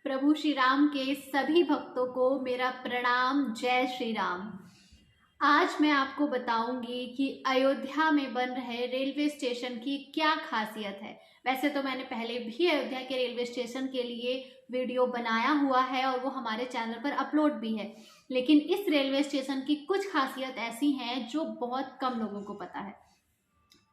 प्रभु श्री राम के सभी भक्तों को मेरा प्रणाम। जय श्री राम। आज मैं आपको बताऊंगी कि अयोध्या में बन रहे रेलवे स्टेशन की क्या खासियत है। वैसे तो मैंने पहले भी अयोध्या के रेलवे स्टेशन के लिए वीडियो बनाया हुआ है और वो हमारे चैनल पर अपलोड भी है, लेकिन इस रेलवे स्टेशन की कुछ खासियत ऐसी हैं जो बहुत कम लोगों को पता है।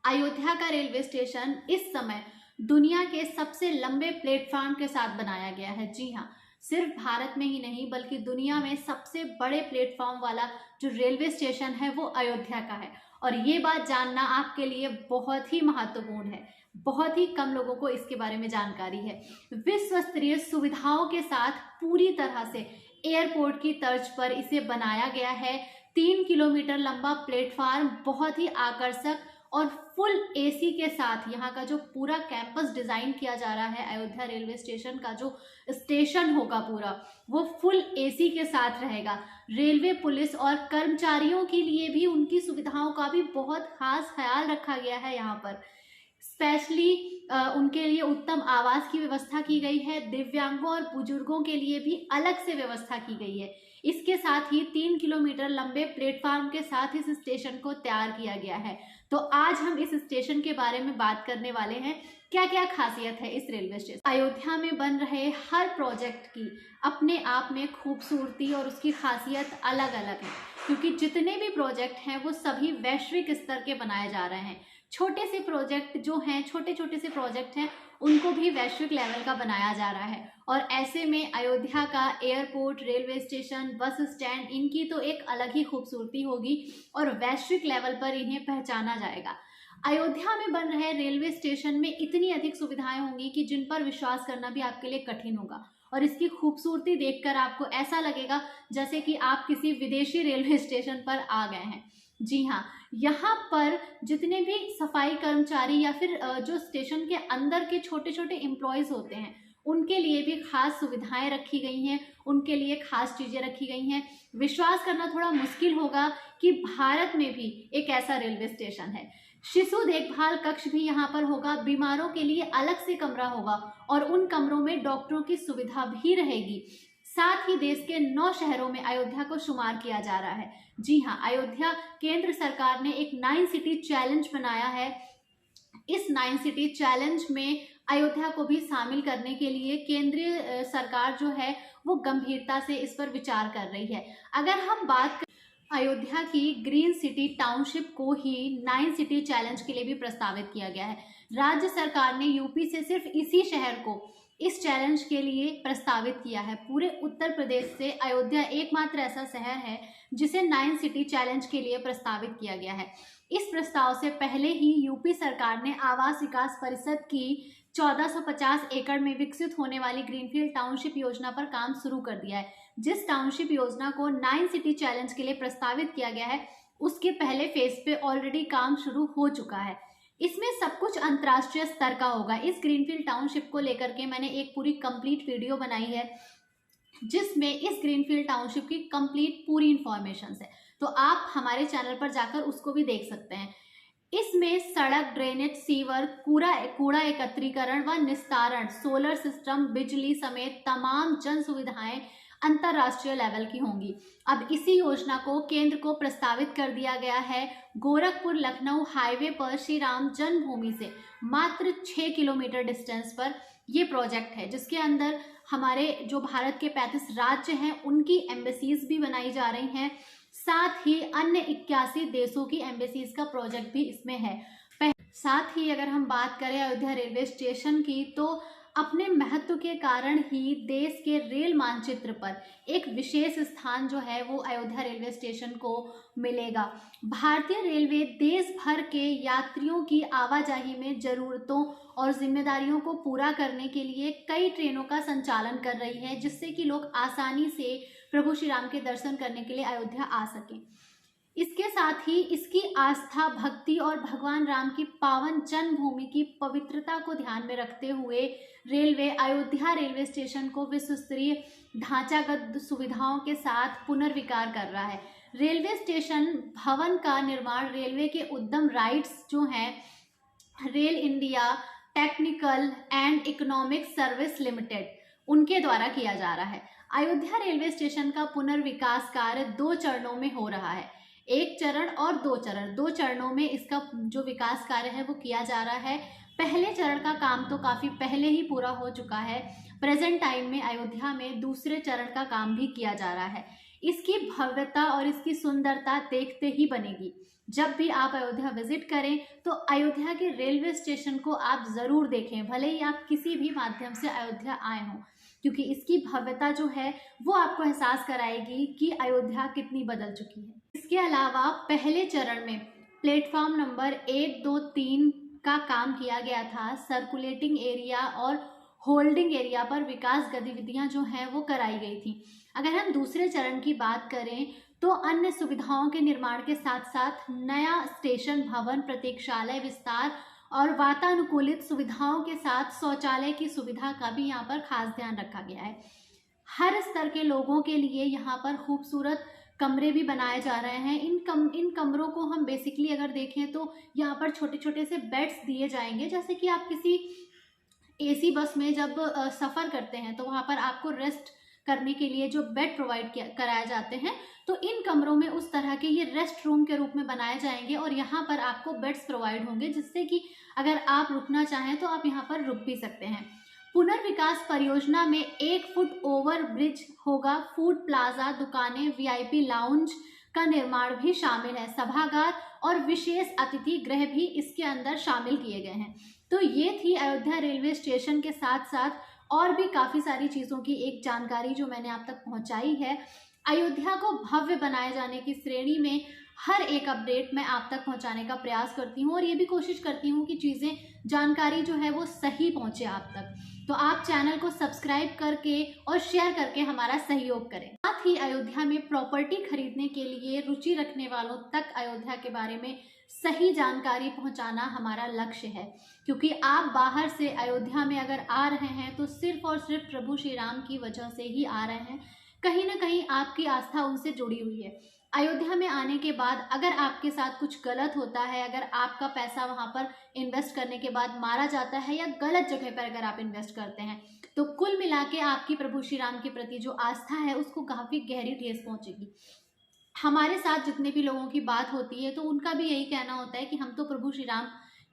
अयोध्या का रेलवे स्टेशन इस समय दुनिया के सबसे लंबे प्लेटफॉर्म के साथ बनाया गया है। जी हाँ, सिर्फ भारत में ही नहीं बल्कि दुनिया में सबसे बड़े प्लेटफॉर्म वाला जो रेलवे स्टेशन है वो अयोध्या का है। और ये बात जानना आपके लिए बहुत ही महत्वपूर्ण है। बहुत ही कम लोगों को इसके बारे में जानकारी है। विश्व स्तरीय सुविधाओं के साथ पूरी तरह से एयरपोर्ट की तर्ज पर इसे बनाया गया है। 3 किलोमीटर लंबा प्लेटफॉर्म बहुत ही आकर्षक और फुल एसी के साथ यहाँ का जो पूरा कैंपस डिजाइन किया जा रहा है, अयोध्या रेलवे स्टेशन का जो स्टेशन होगा पूरा वो फुल एसी के साथ रहेगा। रेलवे पुलिस और कर्मचारियों के लिए भी उनकी सुविधाओं का भी बहुत खास ख्याल रखा गया है। यहाँ पर स्पेशली उनके लिए उत्तम आवास की व्यवस्था की गई है। दिव्यांगों और बुजुर्गों के लिए भी अलग से व्यवस्था की गई है। इसके साथ ही 3 किलोमीटर लंबे प्लेटफॉर्म के साथ इस स्टेशन को तैयार किया गया है। तो आज हम इस स्टेशन के बारे में बात करने वाले हैं, क्या क्या खासियत है इस रेलवे स्टेशन। अयोध्या में बन रहे हर प्रोजेक्ट की अपने आप में खूबसूरती और उसकी खासियत अलग अलग है, क्योंकि जितने भी प्रोजेक्ट हैं वो सभी वैश्विक स्तर के बनाए जा रहे हैं। छोटे से प्रोजेक्ट जो हैं, छोटे छोटे से प्रोजेक्ट हैं, उनको भी वैश्विक लेवल का बनाया जा रहा है। और ऐसे में अयोध्या का airport, railway station, bus stand, इनकी तो एक अलग ही खूबसूरती होगी और वैश्विक लेवल पर इन्हें पहचाना जाएगा। अयोध्या में बन रहे रेलवे स्टेशन में इतनी अधिक सुविधाएं होंगी कि जिन पर विश्वास करना भी आपके लिए कठिन होगा। और इसकी खूबसूरती देखकर आपको ऐसा लगेगा जैसे कि आप किसी विदेशी रेलवे स्टेशन पर आ गए हैं। जी हाँ, यहाँ पर जितने भी सफाई कर्मचारी या फिर जो स्टेशन के अंदर के छोटे छोटे एम्प्लॉयज होते हैं, उनके लिए भी खास सुविधाएं रखी गई हैं, उनके लिए खास चीजें रखी गई हैं। विश्वास करना थोड़ा मुश्किल होगा कि भारत में भी एक ऐसा रेलवे स्टेशन है। शिशु देखभाल कक्ष भी यहाँ पर होगा। बीमारों के लिए अलग से कमरा होगा और उन कमरों में डॉक्टरों की सुविधा भी रहेगी। साथ ही देश के 9 शहरों में अयोध्या को शुमार किया जा रहा है। जी हाँ, अयोध्या केंद्र सरकार ने एक 9 सिटी चैलेंज बनाया है। इस 9 सिटी चैलेंज में अयोध्या को भी शामिल करने के लिए केंद्रीय सरकार जो है वो गंभीरता से इस पर विचार कर रही है। अगर हम बात करें अयोध्या की ग्रीन सिटी टाउनशिप को ही 9 सिटी चैलेंज के लिए भी प्रस्तावित किया गया है। राज्य सरकार ने यूपी से सिर्फ इसी शहर को इस चैलेंज के लिए प्रस्तावित किया है। पूरे उत्तर प्रदेश से अयोध्या एकमात्र ऐसा शहर है जिसे 9 सिटी चैलेंज के लिए प्रस्तावित किया गया है। इस प्रस्ताव से पहले ही यूपी सरकार ने आवास विकास परिषद की 1450 एकड़ में विकसित होने वाली ग्रीनफील्ड टाउनशिप योजना पर काम शुरू कर दिया है। जिस टाउनशिप योजना को 9 सिटी चैलेंज के लिए प्रस्तावित किया गया है, उसके पहले फेज पे ऑलरेडी काम शुरू हो चुका है। इसमें सब कुछ अंतर्राष्ट्रीय स्तर का होगा। इस ग्रीनफील्ड टाउनशिप को लेकर के मैंने एक पूरी कंप्लीट वीडियो बनाई है जिसमें इस ग्रीनफील्ड टाउनशिप की कंप्लीट पूरी इंफॉर्मेशन है, तो आप हमारे चैनल पर जाकर उसको भी देख सकते हैं। इसमें सड़क, ड्रेनेज, सीवर, कूड़ा एकत्रीकरण व निस्तारण, सोलर सिस्टम, बिजली समेत तमाम जन सुविधाएं अंतरराष्ट्रीय लेवल की होंगी। अब इसी योजना को केंद्र को प्रस्तावित कर दिया गया है। गोरखपुर लखनऊ हाईवे पर श्री राम जन्मभूमि से मात्र 6 किलोमीटर डिस्टेंस पर ये प्रोजेक्ट है, जिसके अंदर हमारे जो भारत के 35 राज्य हैं उनकी एम्बेसीज भी बनाई जा रही हैं। साथ ही अन्य 81 देशों की एम्बेसीज का प्रोजेक्ट भी इसमें है। साथ ही अगर हम बात करें अयोध्या रेलवे स्टेशन की, तो अपने महत्व के कारण ही देश के रेल मानचित्र पर एक विशेष स्थान जो है वो अयोध्या रेलवे स्टेशन को मिलेगा। भारतीय रेलवे देश भर के यात्रियों की आवाजाही में जरूरतों और जिम्मेदारियों को पूरा करने के लिए कई ट्रेनों का संचालन कर रही है, जिससे कि लोग आसानी से प्रभु श्री राम के दर्शन करने के लिए अयोध्या आ सकें। इसके साथ ही इसकी आस्था, भक्ति और भगवान राम की पावन जन्मभूमि की पवित्रता को ध्यान में रखते हुए रेलवे अयोध्या रेलवे स्टेशन को विश्व स्तरीय ढांचागत सुविधाओं के साथ पुनर्विकार कर रहा है। रेलवे स्टेशन भवन का निर्माण रेलवे के उद्यम राइट्स जो हैं, rail India technical and economic service limited, उनके द्वारा किया जा रहा है। अयोध्या रेलवे स्टेशन का पुनर्विकास कार्य 2 चरणों में हो रहा है। 1 चरण और 2 चरण, 2 चरणों में इसका जो विकास कार्य है वो किया जा रहा है। पहले चरण का काम तो काफी पहले ही पूरा हो चुका है। प्रेजेंट टाइम में अयोध्या में दूसरे चरण का काम भी किया जा रहा है। इसकी भव्यता और इसकी सुंदरता देखते ही बनेगी। जब भी आप अयोध्या विजिट करें तो अयोध्या के रेलवे स्टेशन को आप जरूर देखें, भले ही आप किसी भी माध्यम से अयोध्या आए हों, क्योंकि इसकी भव्यता जो है वो आपको एहसास कराएगी कि अयोध्या कितनी बदल चुकी है। इसके अलावा पहले चरण में प्लेटफॉर्म नंबर 1, 2, 3 का काम किया गया था। सर्कुलेटिंग एरिया और होल्डिंग एरिया पर विकास गतिविधियां जो हैं वो कराई गई थी। अगर हम दूसरे चरण की बात करें तो अन्य सुविधाओं के निर्माण के साथ साथ नया स्टेशन भवन, प्रतीक्षालय विस्तार और वातानुकूलित सुविधाओं के साथ शौचालय की सुविधा का भी यहाँ पर खास ध्यान रखा गया है। हर स्तर के लोगों के लिए यहाँ पर खूबसूरत कमरे भी बनाए जा रहे हैं। इन कमरों को हम बेसिकली अगर देखें तो यहाँ पर छोटे छोटे से बेड्स दिए जाएंगे। जैसे कि आप किसी एसी बस में जब सफ़र करते हैं तो वहाँ पर आपको रेस्ट करने के लिए जो बेड प्रोवाइड कराए जाते हैं, तो इन कमरों में उस तरह के ये रेस्ट रूम के रूप में बनाए जाएंगे और यहाँ पर आपको बेड्स प्रोवाइड होंगे, जिससे कि अगर आप रुकना चाहें तो आप यहाँ पर रुक भी सकते हैं। पुनर्विकास परियोजना में 1 फुट ओवर ब्रिज होगा, फूड प्लाजा, दुकानें, वीआईपी लाउंज का निर्माण भी शामिल है। सभागार और विशेष अतिथि गृह भी इसके अंदर शामिल किए गए हैं। तो ये थी अयोध्या रेलवे स्टेशन के साथ साथ और भी काफ़ी सारी चीज़ों की एक जानकारी जो मैंने आप तक पहुंचाई है। अयोध्या को भव्य बनाए जाने की श्रेणी में हर एक अपडेट मैं आप तक पहुंचाने का प्रयास करती हूं और ये भी कोशिश करती हूं कि चीज़ें, जानकारी जो है वो सही पहुंचे आप तक। तो आप चैनल को सब्सक्राइब करके और शेयर करके हमारा सहयोग करें। साथ ही अयोध्या में प्रॉपर्टी खरीदने के लिए रुचि रखने वालों तक अयोध्या के बारे में सही जानकारी पहुंचाना हमारा लक्ष्य है, क्योंकि आप बाहर से अयोध्या में अगर आ रहे हैं तो सिर्फ और सिर्फ प्रभु श्री राम की वजह से ही आ रहे हैं। कहीं ना कहीं आपकी आस्था उनसे जुड़ी हुई है। अयोध्या में आने के बाद अगर आपके साथ कुछ गलत होता है, अगर आपका पैसा वहां पर इन्वेस्ट करने के बाद मारा जाता है या गलत जगह पर अगर आप इन्वेस्ट करते हैं, तो कुल मिला के आपकी प्रभु श्री राम के प्रति जो आस्था है उसको काफ़ी गहरी ठेस पहुंचेगी। हमारे साथ जितने भी लोगों की बात होती है तो उनका भी यही कहना होता है कि हम तो प्रभु श्री राम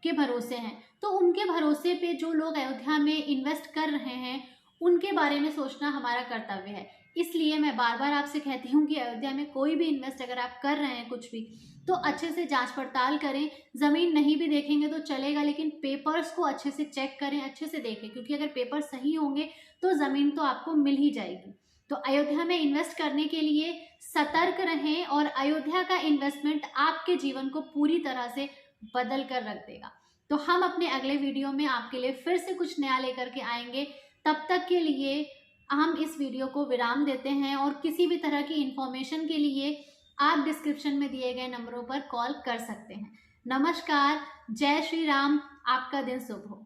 के भरोसे हैं। तो उनके भरोसे पे जो लोग अयोध्या में इन्वेस्ट कर रहे हैं उनके बारे में सोचना हमारा कर्तव्य है। इसलिए मैं बार बार आपसे कहती हूँ कि अयोध्या में कोई भी इन्वेस्ट अगर आप कर रहे हैं कुछ भी, तो अच्छे से जांच पड़ताल करें। ज़मीन नहीं भी देखेंगे तो चलेगा, लेकिन पेपर्स को अच्छे से चेक करें, अच्छे से देखें, क्योंकि अगर पेपर सही होंगे तो ज़मीन तो आपको मिल ही जाएगी। तो अयोध्या में इन्वेस्ट करने के लिए सतर्क रहें और अयोध्या का इन्वेस्टमेंट आपके जीवन को पूरी तरह से बदल कर रख देगा। तो हम अपने अगले वीडियो में आपके लिए फिर से कुछ नया लेकर के आएंगे। तब तक के लिए हम इस वीडियो को विराम देते हैं और किसी भी तरह की इंफॉर्मेशन के लिए आप डिस्क्रिप्शन में दिए गए नंबरों पर कॉल कर सकते हैं। नमस्कार, जय श्री राम, आपका दिन शुभ हो।